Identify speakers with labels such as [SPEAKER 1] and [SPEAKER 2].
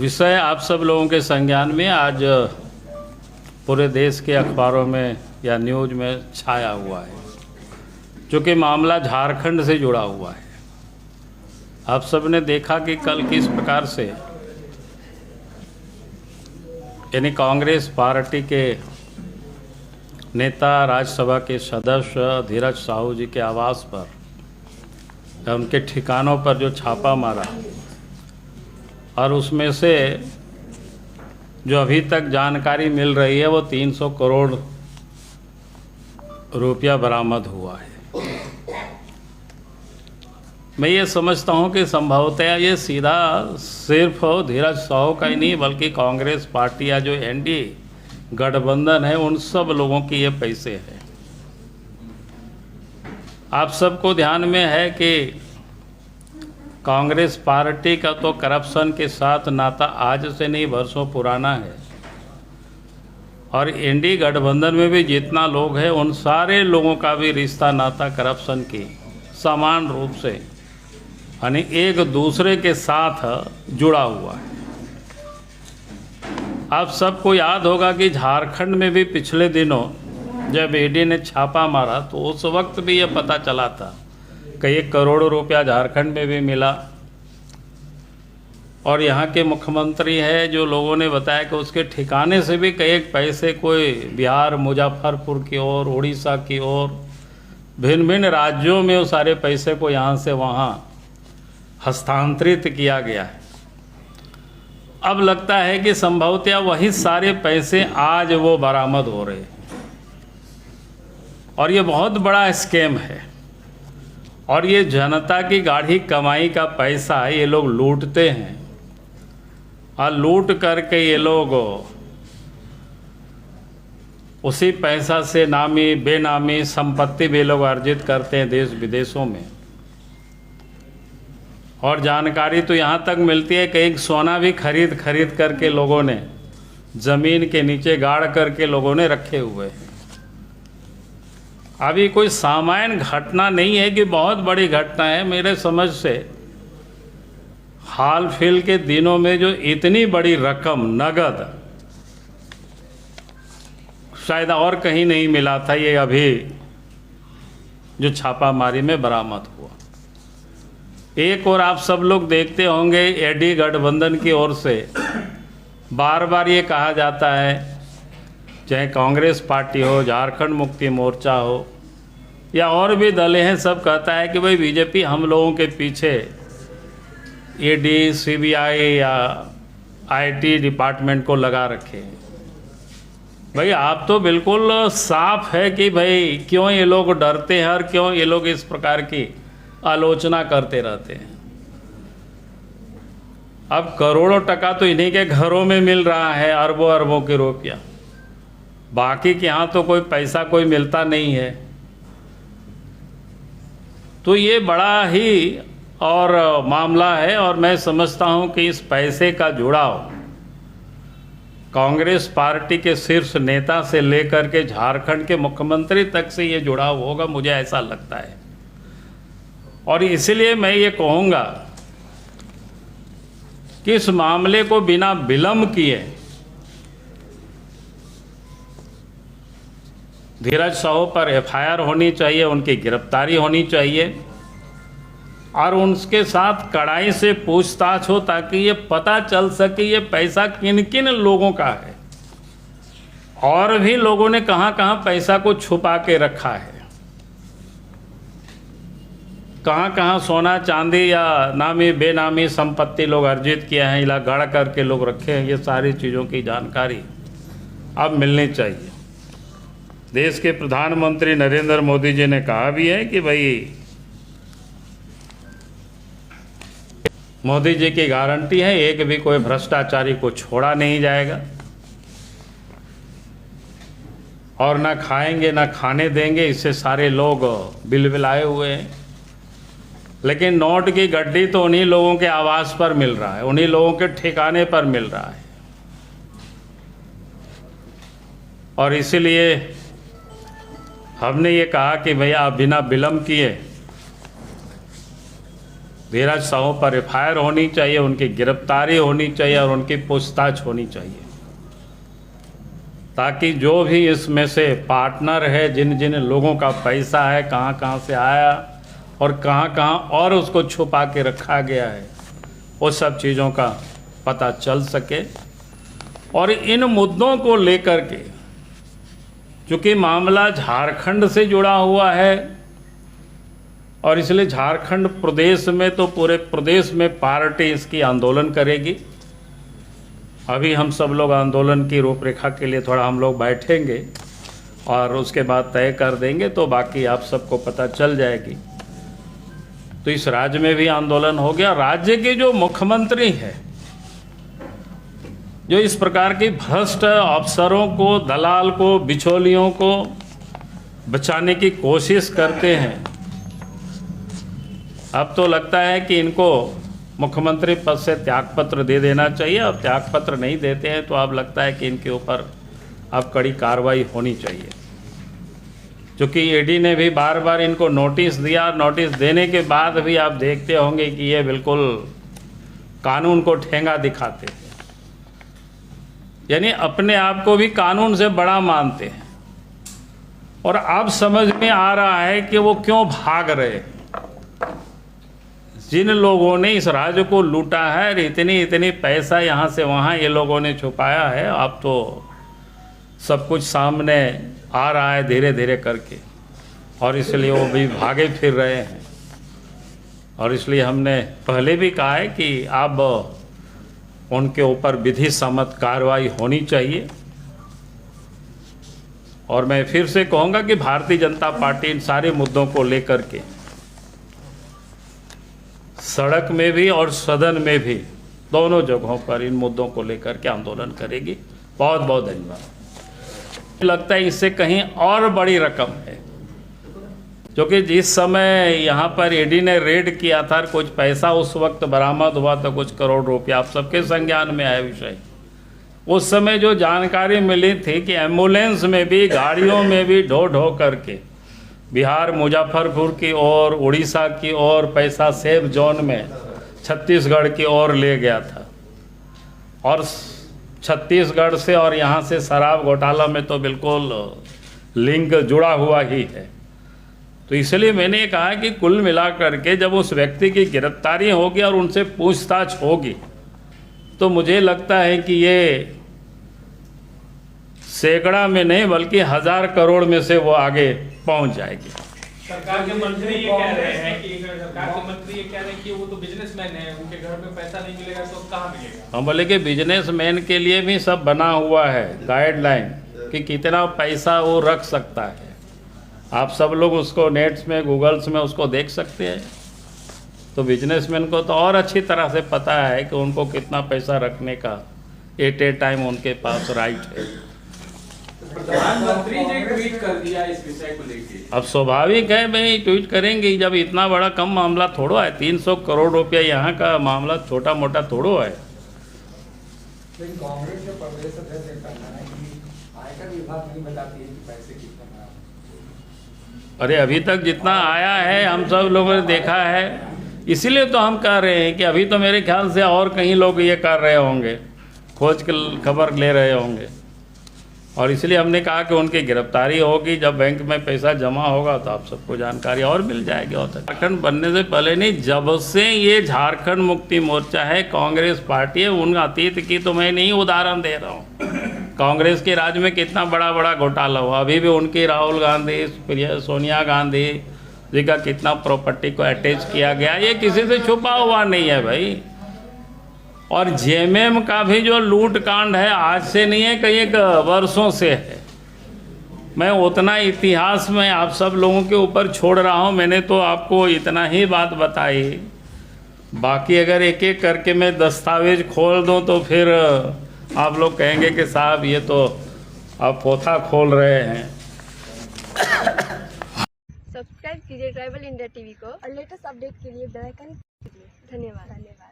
[SPEAKER 1] विषय आप सब लोगों के संज्ञान में आज पूरे देश के अखबारों में या न्यूज़ में छाया हुआ है, जो कि मामला झारखंड से जुड़ा हुआ है। आप सब ने देखा कि कल किस प्रकार से यानी कांग्रेस पार्टी के नेता, राज्यसभा के सदस्य धीरज साहू जी के आवास पर, उनके ठिकानों पर जो छापा मारा और उसमें से जो अभी तक जानकारी मिल रही है वो 300 करोड़ रुपया बरामद हुआ है। मैं ये समझता हूँ कि संभवतः ये सीधा सिर्फ धीरज साहू का ही नहीं बल्कि कांग्रेस पार्टी या जो एनडीए गठबंधन है उन सब लोगों की ये पैसे हैं। आप सबको ध्यान में है कि कांग्रेस पार्टी का तो करप्शन के साथ नाता आज से नहीं वर्षों पुराना है, और एनडीए गठबंधन में भी जितना लोग हैं उन सारे लोगों का भी रिश्ता नाता करप्शन की समान रूप से यानी एक दूसरे के साथ जुड़ा हुआ है। आप सबको याद होगा कि झारखंड में भी पिछले दिनों जब ईडी ने छापा मारा तो उस वक्त भी ये पता चला था कि 1 करोड़ रुपया झारखंड में भी मिला, और यहाँ के मुख्यमंत्री है जो लोगों ने बताया कि उसके ठिकाने से भी कई पैसे कोई बिहार, मुजफ्फरपुर की ओर, उड़ीसा की ओर, भिन्न भिन्न राज्यों में वो सारे पैसे को यहाँ से वहाँ हस्तांतरित किया गया है। अब लगता है कि संभवतः वही सारे पैसे आज वो बरामद हो रहे हैं, और ये बहुत बड़ा स्कैम है, और ये जनता की गाढ़ी कमाई का पैसा ये लोग लूटते हैं, और लूट करके ये लोग उसी पैसा से नामी बेनामी संपत्ति भी लोग अर्जित करते हैं देश विदेशों में। और जानकारी तो यहाँ तक मिलती है कि एक सोना भी खरीद करके लोगों ने ज़मीन के नीचे गाड़ करके लोगों ने रखे हुए हैं। अभी कोई सामान्य घटना नहीं है कि बहुत बड़ी घटना है। मेरे समझ से हाल फिल के दिनों में जो इतनी बड़ी रकम नगद शायद और कहीं नहीं मिला था, ये अभी जो छापामारी में बरामद हुआ। एक और आप सब लोग देखते होंगे एनडीए गठबंधन की ओर से बार बार ये कहा जाता है, चाहे कांग्रेस पार्टी हो, झारखंड मुक्ति मोर्चा हो या और भी दल हैं, सब कहता है कि भाई बीजेपी हम लोगों के पीछे ईडी, सीबीआई या आईटी डिपार्टमेंट को लगा रखे। भाई आप तो बिल्कुल साफ है कि भाई क्यों ये लोग डरते हैं और क्यों ये लोग इस प्रकार की आलोचना करते रहते हैं। अब करोड़ों टका तो इन्हीं के घरों में मिल रहा है, अरबों अरबों के रुपया, बाकी के यहाँ तो कोई पैसा कोई मिलता नहीं है। तो ये बड़ा ही और मामला है, और मैं समझता हूँ कि इस पैसे का जुड़ाव कांग्रेस पार्टी के शीर्ष नेता से लेकर के झारखंड के मुख्यमंत्री तक से ये जुड़ाव होगा, मुझे ऐसा लगता है। और इसलिए मैं ये कहूँगा कि इस मामले को बिना विलंब किए धीरज साहू पर एफआईआर होनी चाहिए, उनकी गिरफ्तारी होनी चाहिए, और उनके साथ कड़ाई से पूछताछ हो ताकि ये पता चल सके ये पैसा किन किन लोगों का है, और भी लोगों ने कहाँ कहाँ पैसा को छुपा के रखा है, कहाँ कहाँ सोना चांदी या नामी बेनामी संपत्ति लोग अर्जित किया है, इला गढ़ करके लोग रखे हैं। ये सारी चीज़ों की जानकारी अब मिलनी चाहिए। देश के प्रधानमंत्री नरेंद्र मोदी जी ने कहा भी है कि भाई मोदी जी की गारंटी है एक भी कोई भ्रष्टाचारी को छोड़ा नहीं जाएगा, और ना खाएंगे ना खाने देंगे। इससे सारे लोग बिलबिलाए हुए हैं। लेकिन नोट की गड्डी तो उन्हीं लोगों के आवास पर मिल रहा है, उन्हीं लोगों के ठिकाने पर मिल रहा है, और इसीलिए हमने ये कहा कि भैया आप बिना विलंब किए धीरज साहू पर एफआईआर होनी चाहिए, उनकी गिरफ्तारी होनी चाहिए और उनकी पूछताछ होनी चाहिए, ताकि जो भी इसमें से पार्टनर है, जिन जिन लोगों का पैसा है, कहाँ कहाँ से आया और कहाँ कहाँ और उसको छुपा के रखा गया है, वो सब चीज़ों का पता चल सके। और इन मुद्दों को लेकर के, चूँकि मामला झारखंड से जुड़ा हुआ है और इसलिए झारखंड प्रदेश में तो पूरे प्रदेश में पार्टी इसकी आंदोलन करेगी। अभी हम सब लोग आंदोलन की रूपरेखा के लिए थोड़ा हम लोग बैठेंगे और उसके बाद तय कर देंगे, तो बाकी आप सबको पता चल जाएगी। तो इस राज्य में भी आंदोलन हो गया। राज्य के जो मुख्यमंत्री हैं, जो इस प्रकार के भ्रष्ट अफसरों को, दलाल को, बिचौलियों को बचाने की कोशिश करते हैं, अब तो लगता है कि इनको मुख्यमंत्री पद से त्यागपत्र दे देना चाहिए। अब त्यागपत्र नहीं देते हैं तो अब लगता है कि इनके ऊपर अब कड़ी कार्रवाई होनी चाहिए, क्योंकि ईडी ने भी बार बार इनको नोटिस दिया। नोटिस देने के बाद भी आप देखते होंगे कि ये बिल्कुल कानून को ठेंगा दिखाते हैं, यानी अपने आप को भी कानून से बड़ा मानते हैं। और अब समझ में आ रहा है कि वो क्यों भाग रहे हैं। जिन लोगों ने इस राज्य को लूटा है, इतनी पैसा यहाँ से वहाँ ये लोगों ने छुपाया है, अब तो सब कुछ सामने आ रहा है धीरे धीरे करके, और इसलिए वो भी भागे फिर रहे हैं। और इसलिए हमने पहले भी कहा है कि अब उनके ऊपर विधि सम्मत कार्रवाई होनी चाहिए। और मैं फिर से कहूँगा कि भारतीय जनता पार्टी इन सारे मुद्दों को लेकर के सड़क में भी और सदन में भी, दोनों जगहों पर इन मुद्दों को लेकर के आंदोलन करेगी। बहुत बहुत धन्यवाद। लगता है इससे कहीं और बड़ी रकम है, क्योंकि जिस समय यहाँ पर ईडी ने रेड किया था, कुछ पैसा उस वक्त बरामद हुआ था, कुछ करोड़ रुपया, आप सबके संज्ञान में आया विषय। उस समय जो जानकारी मिली थी कि एम्बुलेंस में भी, गाड़ियों में भी ढो ढो करके बिहार, मुजफ्फरपुर की ओर, उड़ीसा की ओर पैसा सेफ जोन में छत्तीसगढ़ की ओर ले गया था। और छत्तीसगढ़ से और यहाँ से शराब घोटाला में तो बिल्कुल लिंक जुड़ा हुआ ही है। तो इसलिए मैंने कहा कि कुल मिलाकर के जब उस व्यक्ति की गिरफ्तारी होगी और उनसे पूछताछ होगी, तो मुझे लगता है कि ये सैकड़ा में नहीं बल्कि 1000 करोड़ में से वो आगे पहुंच जाएगी।
[SPEAKER 2] सरकार के मंत्री ये कह रहे हैं कि वो तो बिजनेसमैन है, उनके घर में पैसा नहीं मिलेगा तो कहाँ मिलेगा।
[SPEAKER 1] हम बोले कि बिजनेसमैन के लिए भी सब बना हुआ है गाइडलाइन कि कितना पैसा वो रख सकता है। आप सब लोग उसको नेट्स में, गूगल्स में उसको देख सकते हैं। तो बिजनेसमैन को तो और अच्छी तरह से पता है कि उनको कितना पैसा रखने का एट ए टाइम उनके पास राइट है।
[SPEAKER 2] प्रधानमंत्री ने ट्वीट कर दिया इस विषय को लेकर।
[SPEAKER 1] अब स्वाभाविक है भाई, ट्वीट करेंगे जब इतना बड़ा कम मामला थोड़ो है। 300 करोड़ रुपया यहाँ का मामला छोटा मोटा थोड़ो है।
[SPEAKER 3] लेकिन कांग्रेस के प्रदेश अध्यक्ष का कहना है कि आयकर विभाग नहीं बताती है कि पैसे कितने आए।
[SPEAKER 1] अरे अभी तक जितना आया है हम सब लोगों ने देखा है, इसीलिए तो हम कह रहे हैं कि अभी तो मेरे ख्याल से और कहीं लोग ये कर रहे होंगे, खोज के खबर ले रहे होंगे। और इसलिए हमने कहा कि उनकी गिरफ्तारी होगी, जब बैंक में पैसा जमा होगा तो आप सबको जानकारी और मिल जाएगी। और झारखंड बनने से पहले नहीं, जब से ये झारखंड मुक्ति मोर्चा है, कांग्रेस पार्टी है, उन अतीत की तो मैं नहीं उदाहरण दे रहा हूँ। कांग्रेस के राज में कितना बड़ा बड़ा घोटाला हुआ, अभी भी उनकी राहुल गांधी, सोनिया गांधी जी का कितना प्रॉपर्टी को अटैच किया गया, ये किसी से छुपा हुआ नहीं है भाई। और जेएमएम का भी जो लूट कांड है आज से नहीं है, कई एक वर्षों से है। मैं उतना इतिहास में आप सब लोगों के ऊपर छोड़ रहा हूँ, मैंने तो आपको इतना ही बात बताई। बाकी अगर एक एक करके मैं दस्तावेज खोल दूँ तो फिर आप लोग कहेंगे कि साहब ये तो आप पोथा खोल रहे हैं।
[SPEAKER 4] सब्सक्राइब कीजिए ट्राइबल इंडिया टीवी को और लेटेस्ट अपडेट के लिए बेल आइकन दबाइए। धन्यवाद।